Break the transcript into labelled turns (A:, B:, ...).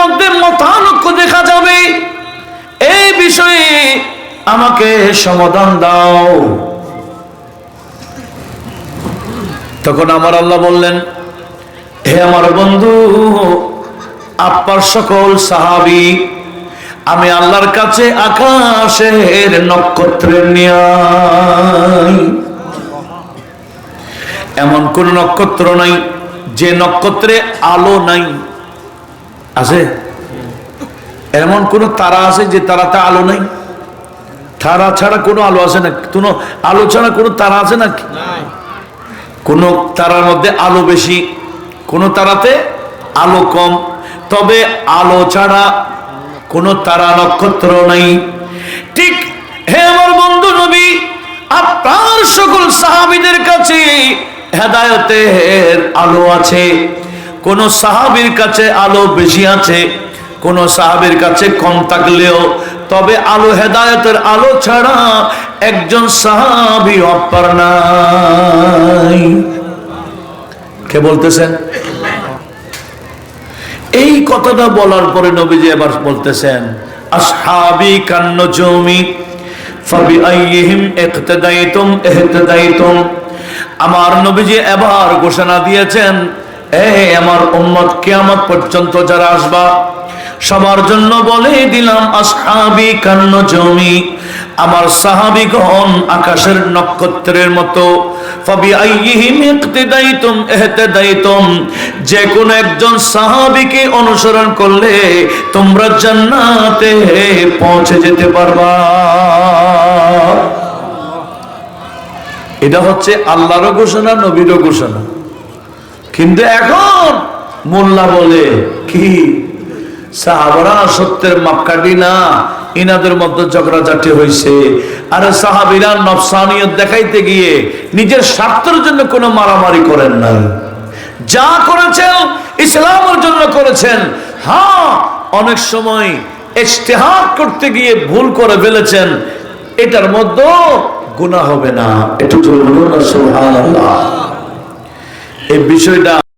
A: মধ্যে মতানৈক্য দেখা যাবে, এই বিষয়ে আমাকে সমাধান দাও। তখন আমার আল্লাহ বললেন, হে আমার বন্ধু, আপনার সকল সাহাবী আমি আল্লাহর কাছে আকাশের নক্ষত্রের ন্যায়। এমন কোন নক্ষত্র নাই যে নক্ষত্রে আলো নাই। আছে? এমন কোন তারা আছে যে তারাতে আলো নাই? তারা ছাড়া কোনো আলো আছে না? কোনো আলো ছাড়া কোনো তারা আছে নাকি? কোন তারার মধ্যে আলো বেশি, কোন তারাতে আলো কম। তবে আলো ছাড়া কোন তারা নক্ষত্র নাই। ঠিক হে আমার বন্ধু নবী, আপনার সকল সাহাবীদের কাছে হেদায়েতের আলো আছে। কোন সাহাবীর কাছে আলো বেশি আছে, কোন সাহাবীর কাছে কম থাকলেও তবে আলো হেদায়েতের আলো ছাড়া একজন সাহাবী অপার নাই। কে বলতেছেন? এই কথাটা বলার পরে নবীজি এবার বলতেছেন, আসহাবি কান্নুজুমি ফাবিআইহিম ইক্তাদাইতুম ইহতাদাইতুম। আমার নবীজি এবার ঘোষণা দিয়েছেন, এই আমার উম্মত কিয়ামত পর্যন্ত যারা আসবা সবার জন্য বলে দিলাম, আসহাবি কান্নুজুমি, আমার সাহাবীগণ আকাশের নক্ষত্রের মতো। ফাবিআইহিম ইক্তাদাইতুম ইহতাদাইতুম, যে কোন একজন সাহাবীকে অনুসরণ করলে তোমরা জান্নাতে পৌঁছে যেতে পারবা। এটা হচ্ছে আল্লাহরও ঘোষণা, নবীরও ঘোষণা। কিন্তু এখন মোল্লা বলে কি, সাহাবারা সত্যের মাপকাঠি না, ইনাদের মধ্যে ঝগড়াঝাটি হয়েছে। আরে সাহাবীরা নফসানিয়ত দেখাইতে গিয়ে নিজের স্বার্থের জন্য কোনো মারামারি করেন নাই, যা করেছেন ইসলামের জন্য করেছেন। হ্যাঁ, অনেক সময় ইজতিহাদ করতে গিয়ে ভুল করে ফেলেছেন, এটার মধ্যে গুনাহ হবে না। এটা বলুন না সুবহানাল্লাহ। এই বিষয়টা